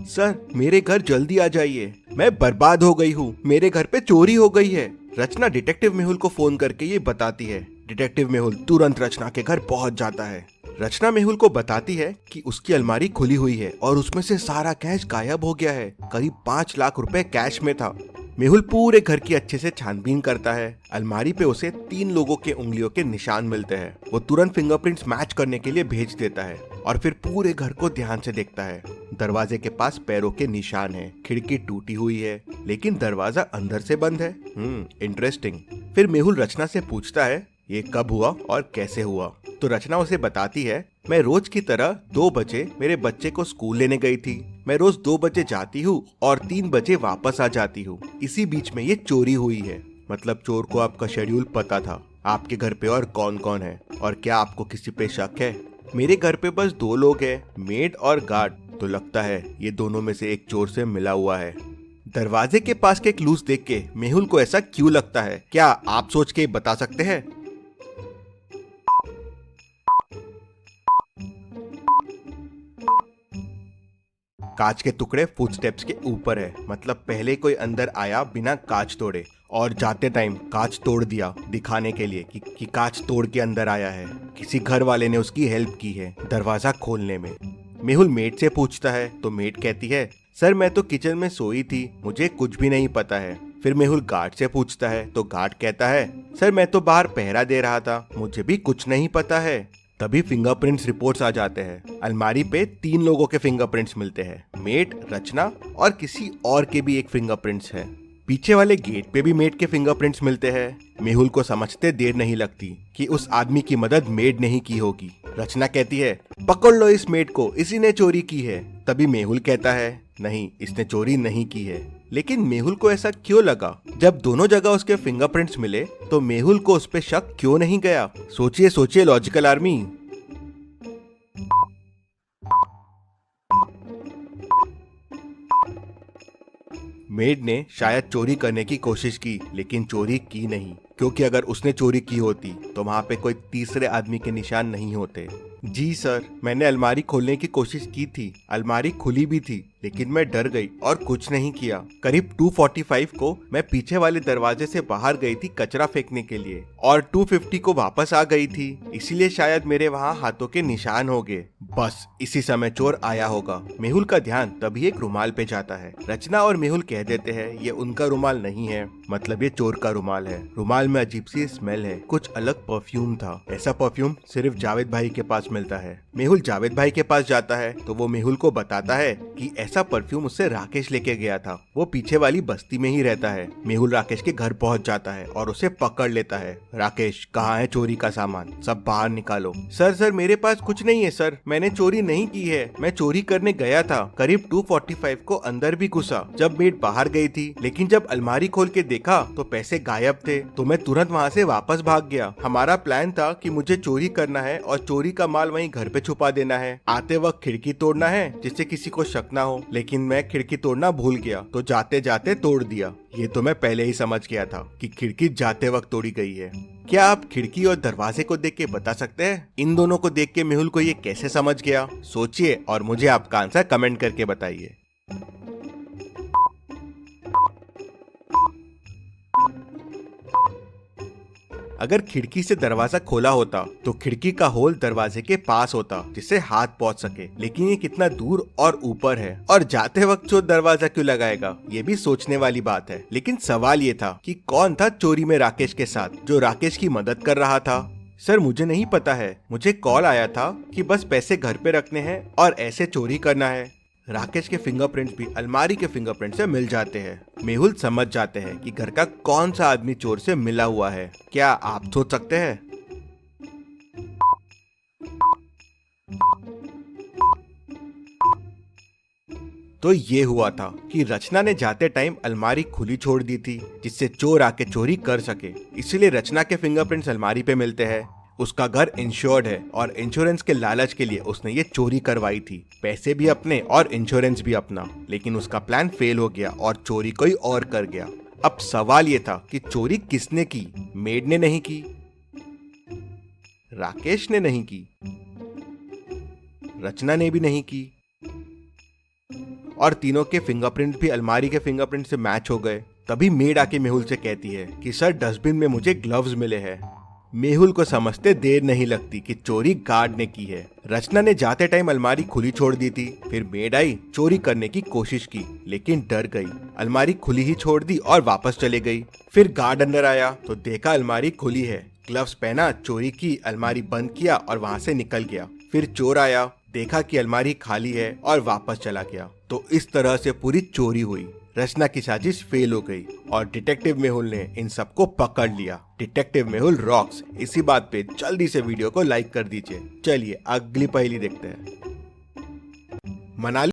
Sir मेरे घर जल्दी आ जाइए, मैं बर्बाद हो गई हूँ, मेरे घर पे चोरी हो गई है। रचना डिटेक्टिव मेहुल को फोन करके ये बताती है। डिटेक्टिव मेहुल तुरंत रचना के घर पहुंच जाता है। रचना मेहुल को बताती है कि उसकी अलमारी खुली हुई है और उसमें से सारा कैश गायब हो गया है। करीब 5 लाख रुपए कैश में था। मेहुल पूरे घर की अच्छे से छानबीन करता है। अलमारी पे उसे 3 लोगों के उंगलियों के निशान मिलते हैं। वो तुरंत फिंगरप्रिंट्स मैच करने के लिए भेज देता है और फिर पूरे घर को ध्यान से देखता है। दरवाजे के पास पैरों के निशान हैं, खिड़की टूटी हुई है, लेकिन दरवाजा अंदर से बंद है। इंटरेस्टिंग। फिर मेहुल रचना से पूछता है ये कब हुआ और कैसे हुआ। तो रचना उसे बताती है, मैं रोज की तरह 2 बजे मेरे बच्चे को स्कूल लेने गई थी। मैं रोज 2 बजे जाती हूँ और 3 बजे वापस आ जाती हूँ। इसी बीच में ये चोरी हुई है। मतलब चोर को आपका शेड्यूल पता था। आपके घर पे और कौन कौन है और क्या आपको किसी पे शक है? मेरे घर पे बस 2 लोग हैं, मेड और गार्ड। तो लगता है ये दोनों में से एक चोर से मिला हुआ है। दरवाजे के पास के क्लूज देख के मेहुल को ऐसा क्यों लगता है, क्या आप सोच के बता सकते हैं? कांच के टुकड़े फुटस्टेप्स के ऊपर है। मतलब पहले कोई अंदर आया बिना कांच तोड़े और जाते टाइम कांच तोड़ दिया, दिखाने के लिए कि कांच तोड़ के अंदर आया है। किसी घर वाले ने उसकी हेल्प की है दरवाजा खोलने में। मेहुल मेड से पूछता है तो मेड कहती है, सर मैं तो किचन में सोई थी, मुझे कुछ भी नहीं पता है। फिर मेहुल गार्ड से पूछता है तो गार्ड कहता है, सर मैं तो बाहर पहरा दे रहा था, मुझे भी कुछ नहीं पता है। तभी फिंगरप्रिंट्स रिपोर्ट्स आ जाते हैं। अलमारी पे 3 लोगों के फिंगरप्रिंट्स मिलते हैं, मेड, रचना और किसी और के भी एक फिंगरप्रिंट्स है। पीछे वाले गेट पे भी मेड के फिंगरप्रिंट्स मिलते हैं। मेहुल को समझते देर नहीं लगती कि उस आदमी की मदद मेड ने ही की होगी। रचना कहती है, पकड़ लो इस मेड को, इसी ने चोरी की है। तभी मेहुल कहता है, नहीं इसने चोरी नहीं की है। लेकिन मेहुल को ऐसा क्यों लगा? जब दोनों जगह उसके फिंगरप्रिंट्स मिले तो मेहुल को उस पे शक क्यों नहीं गया? सोचिए सोचिए लॉजिकल आर्मी। मेड ने शायद चोरी करने की कोशिश की, लेकिन चोरी की नहीं, क्योंकि अगर उसने चोरी की होती तो वहां पे कोई तीसरे आदमी के निशान नहीं होते। जी सर, मैंने अलमारी खोलने की कोशिश की थी, अलमारी खुली भी थी, लेकिन मैं डर गई और कुछ नहीं किया। करीब 2:45 को मैं पीछे वाले दरवाजे से बाहर गई थी कचरा फेंकने के लिए और 2:50 को वापस आ गई थी, इसीलिए शायद मेरे वहाँ हाथों के निशान हो गए। बस इसी समय चोर आया होगा। मेहुल का ध्यान तभी एक रुमाल पे जाता है। रचना और मेहुल कह देते हैं ये उनका रुमाल नहीं है, मतलब ये चोर का रुमाल है। रुमाल में अजीब सी स्मेल है, कुछ अलग परफ्यूम था। ऐसा परफ्यूम सिर्फ जावेद भाई के पास मिलता है। मेहुल जावेद भाई के पास जाता है तो वो मेहुल को बताता है कि ऐसा परफ्यूम उससे राकेश लेके गया था, वो पीछे वाली बस्ती में ही रहता है। मेहुल राकेश के घर पहुंच जाता है और उसे पकड़ लेता है। राकेश, कहाँ है चोरी का सामान, सब बाहर निकालो। सर मेरे पास कुछ नहीं है सर, मैंने चोरी नहीं की है, मैं चोरी करने गया था। करीब 2:45 को अंदर भी घुसा जब मेड बाहर गई थी, लेकिन जब अलमारी खोल के देखा तो पैसे गायब थे, तो मैं तुरंत वहाँ से वापस भाग गया। हमारा प्लान था कि मुझे चोरी करना है और चोरी का माल वहीं घर पे छुपा देना है, आते वक्त खिड़की तोड़ना है जिससे किसी को शक ना हो, लेकिन मैं खिड़की तोड़ना भूल गया तो जाते जाते तोड़ दिया। ये तो मैं पहले ही समझ गया था कि खिड़की जाते वक्त तोड़ी गई है। क्या आप खिड़की और दरवाजे को देख के बता सकते हैं इन दोनों को देख के मेहुल को ये कैसे समझ गया? सोचिए और मुझे आपका आंसर कमेंट करके बताइए। अगर खिड़की से दरवाजा खोला होता तो खिड़की का होल दरवाजे के पास होता जिससे हाथ पहुंच सके, लेकिन ये कितना दूर और ऊपर है और जाते वक्त चोर दरवाजा क्यों लगाएगा, ये भी सोचने वाली बात है। लेकिन सवाल ये था कि कौन था चोरी में राकेश के साथ जो राकेश की मदद कर रहा था? सर मुझे नहीं पता है, मुझे कॉल आया था कि बस पैसे घर पे रखने हैं और ऐसे चोरी करना है। राकेश के फिंगरप्रिंट्स भी अलमारी के फिंगरप्रिंट से मिल जाते हैं। मेहुल समझ जाते हैं कि घर का कौन सा आदमी चोर से मिला हुआ है। क्या आप सोच सकते हैं? तो ये हुआ था कि रचना ने जाते टाइम अलमारी खुली छोड़ दी थी जिससे चोर आके चोरी कर सके, इसलिए रचना के फिंगरप्रिंट्स अलमारी पे मिलते हैं। उसका घर इंश्योर्ड है और इंश्योरेंस के लालच के लिए उसने ये चोरी करवाई थी, पैसे भी अपने और इंश्योरेंस भी अपना। लेकिन उसका प्लान फेल हो गया और चोरी कोई और कर गया। अब सवाल ये था कि चोरी किसने की? मेड ने नहीं की, राकेश ने नहीं की, रचना ने भी नहीं की, और तीनों के फिंगरप्रिंट भी अलमारी के फिंगरप्रिंट से मैच हो गए। तभी मेड आके मेहुल से कहती है कि सर डस्टबिन में मुझे ग्लव्स मिले हैं। मेहुल को समझते देर नहीं लगती कि चोरी गार्ड ने की है। रचना ने जाते टाइम अलमारी खुली छोड़ दी थी। फिर मेड आई, चोरी करने की कोशिश की लेकिन डर गई। अलमारी खुली ही छोड़ दी और वापस चले गई। फिर गार्ड अंदर आया तो देखा अलमारी खुली है। ग्लव्स पहना, चोरी की, अलमारी बंद किया और वहां से निकल गया। फिर चोर आया, देखा कि अलमारी खाली है और वापस चला गया। तो इस तरह से पूरी चोरी हुई। रचना की साजिश फेल हो गई और डिटेक्टिव मेहुल ने इन सबको पकड़ लिया। Detective Mehul rocks. इसी बात पे जल्दी से वीडियो को लाइक कर दीजिए। चलिए अगली पहेली देखते हैं। मनाली